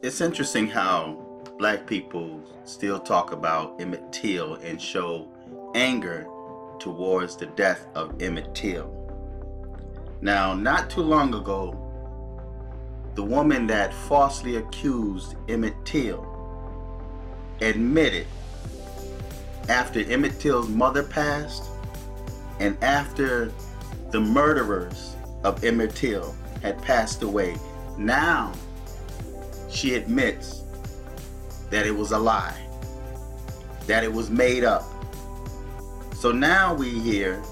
It's interesting how black people still talk about Emmett Till and show anger towards the death of Emmett Till. Now, not too long ago, the woman that falsely accused Emmett Till admitted, after Emmett Till's mother passed and after the murderers of Emmett Till had passed away, now she admits that it was a lie, that it was made up. So now we here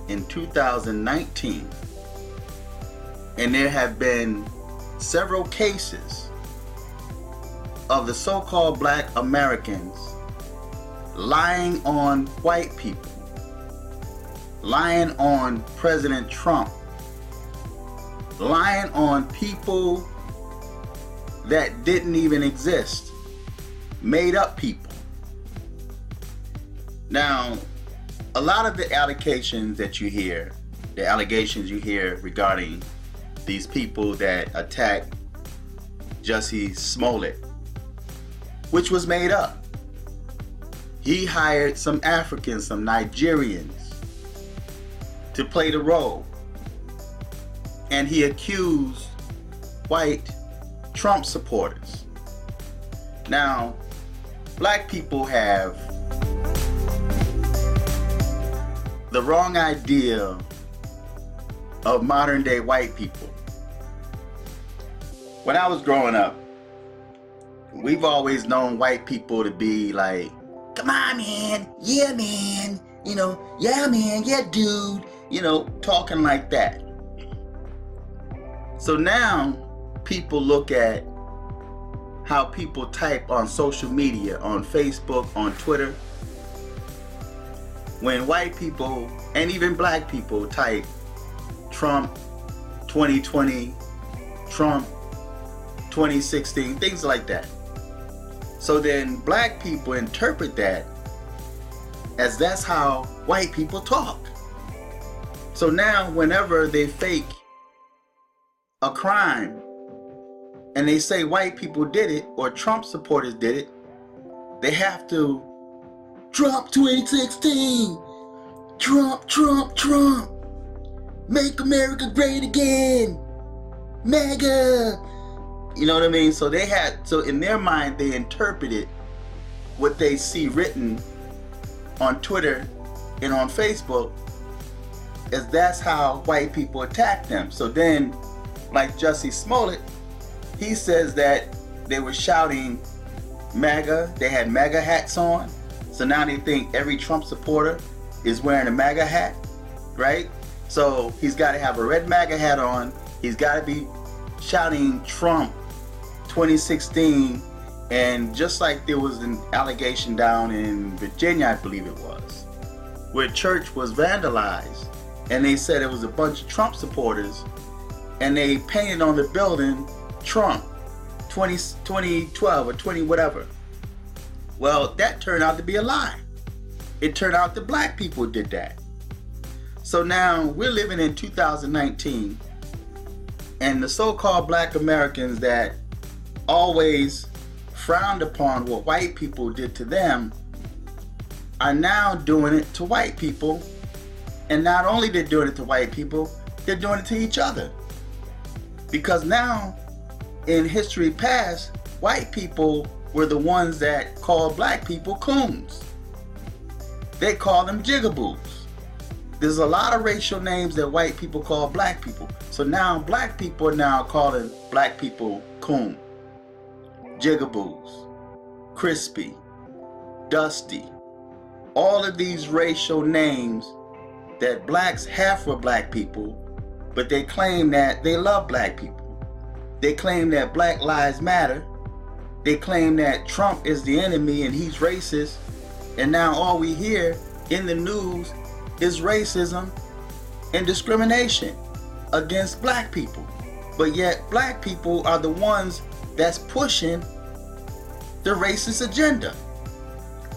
in 2019, and there have been several cases of the so-called black Americans lying on white people, lying on President Trump, lying on people that didn't even exist, made up people. Now, a lot of the allegations you hear regarding these people that attacked Jussie Smollett, which was made up. He hired some Africans, some Nigerians to play the role, and he accused white Trump supporters. Now, black people have the wrong idea of modern day white people. When I was growing up, we've always known white people to be like, come on man, yeah man, yeah man, yeah dude, talking like that. So now people look at how people type on social media, on Facebook, on Twitter. When white people and even black people type Trump 2020, Trump 2016, things like that. So then black people interpret that as that's how white people talk. So now whenever they fake a crime and they say white people did it or Trump supporters did it, they have to Trump 2016, Trump, Trump, Trump, make America great again, MAGA. You know what I mean? So in their mind, they interpreted what they see written on Twitter and on Facebook as that's how white people attack them. So then, like Jussie Smollett, he says that they were shouting MAGA, they had MAGA hats on. So now they think every Trump supporter is wearing a MAGA hat, right? So he's got to have a red MAGA hat on. He's got to be shouting Trump 2016. And just like there was an allegation down in Virginia, I believe it was, where church was vandalized. And they said it was a bunch of Trump supporters. And they painted on the building Trump 2012 or 20 whatever. Well, that turned out to be a lie. It turned out that black people did that. So now we're living in 2019, and the so-called black Americans that always frowned upon what white people did to them are now doing it to white people. And not only they're doing it to white people, they're doing it to each other. Because now, in history past, white people were the ones that called black people coons. They call them jigaboos. There's a lot of racial names that white people call black people. So now black people are now calling black people coon, jigaboos, crispy, dusty. All of these racial names that blacks have for black people, but they claim that they love black people. They claim that Black Lives Matter. They claim that Trump is the enemy and he's racist. And now all we hear in the news is racism and discrimination against black people. But yet black people are the ones that's pushing the racist agenda.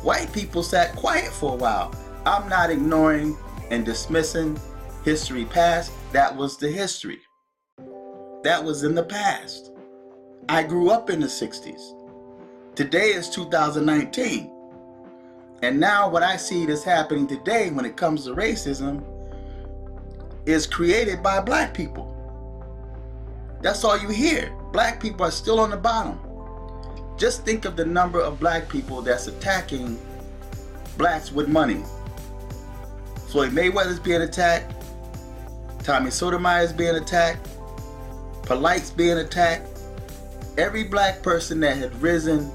White people sat quiet for a while. I'm not ignoring and dismissing history past. That was the history. That was in the past. I grew up in the 60s. Today is 2019. And now what I see that's happening today when it comes to racism is created by black people. That's all you hear. Black people are still on the bottom. Just think of the number of black people that's attacking blacks with money. Floyd Mayweather's being attacked. Tommy Sotomayor's being attacked. Polite's being attacked. Every black person that had risen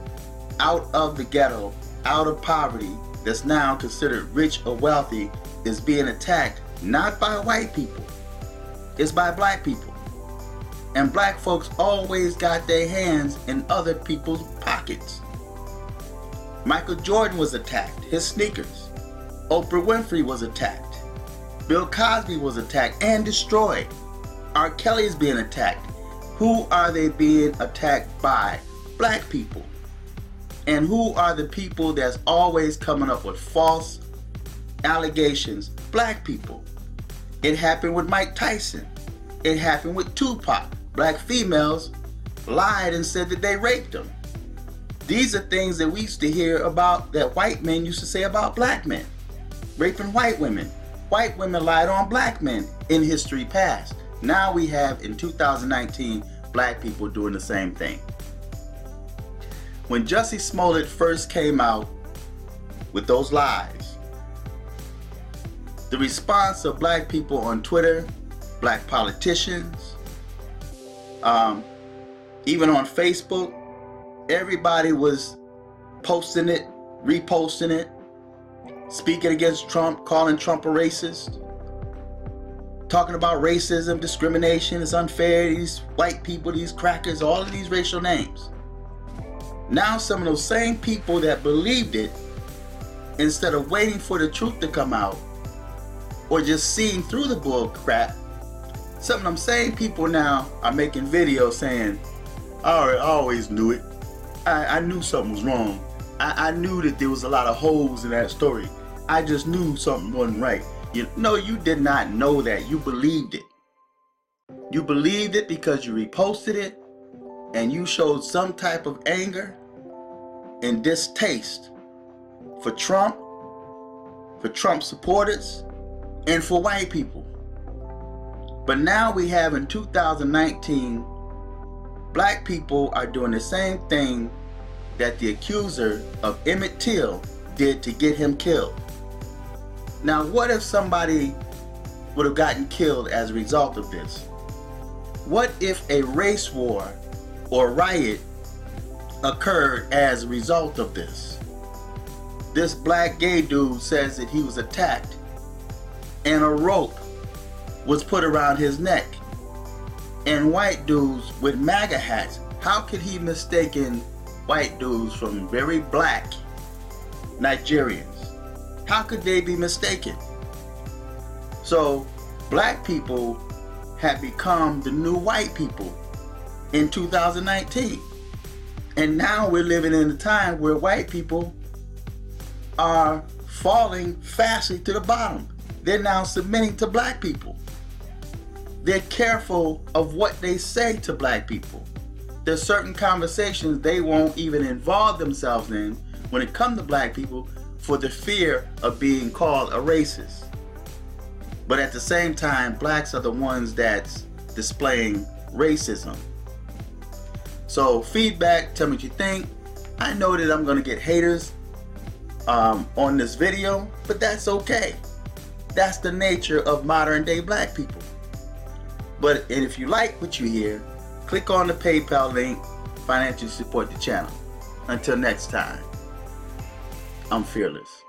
out of the ghetto, out of poverty, that's now considered rich or wealthy, is being attacked not by white people. It's by black people. And black folks always got their hands in other people's pockets. Michael Jordan was attacked, his sneakers. Oprah Winfrey was attacked. Bill Cosby was attacked and destroyed. R. Kelly is being attacked. Who are they being attacked by? Black people. And who are the people that's always coming up with false allegations? Black people. It happened with Mike Tyson. It happened with Tupac. Black females lied and said that they raped them. These are things that we used to hear about, that white men used to say about black men. Raping white women. White women lied on black men in history past. Now we have, in 2019, black people doing the same thing. When Jussie Smollett first came out with those lies, the response of black people on Twitter, black politicians, even on Facebook, everybody was posting it, reposting it, speaking against Trump, calling Trump a racist, talking about racism, discrimination, it's unfair, these white people, these crackers, all of these racial names. Now some of those same people that believed it, instead of waiting for the truth to come out or just seeing through the bull crap, some of them same people now are making videos saying, I always knew it. I knew something was wrong. I knew that there was a lot of holes in that story. I just knew something wasn't right. No, you did not know that. You believed it. You believed it because you reposted it and you showed some type of anger and distaste for Trump, for Trump supporters, and for white people. But now we have, in 2019, black people are doing the same thing that the accuser of Emmitt Till did to get him killed. Now, what if somebody would have gotten killed as a result of this? What if a race war or riot occurred as a result of this? This black gay dude says that he was attacked and a rope was put around his neck, and white dudes with MAGA hats. How could he mistaken white dudes from very black Nigerians? How could they be mistaken? So black people have become the new white people in 2019. And now we're living in a time where white people are falling fastly to the bottom. They're now submitting to black people. They're careful of what they say to black people. There's certain conversations they won't even involve themselves in when it comes to black people for the fear of being called a racist. But at the same time, blacks are the ones that's displaying racism. So feedback, tell me what you think. I know that I'm gonna get haters on this video, but that's okay. That's the nature of modern day black people. And if you like what you hear, click on the PayPal link, financially support the channel. Until next time, I'm fearless.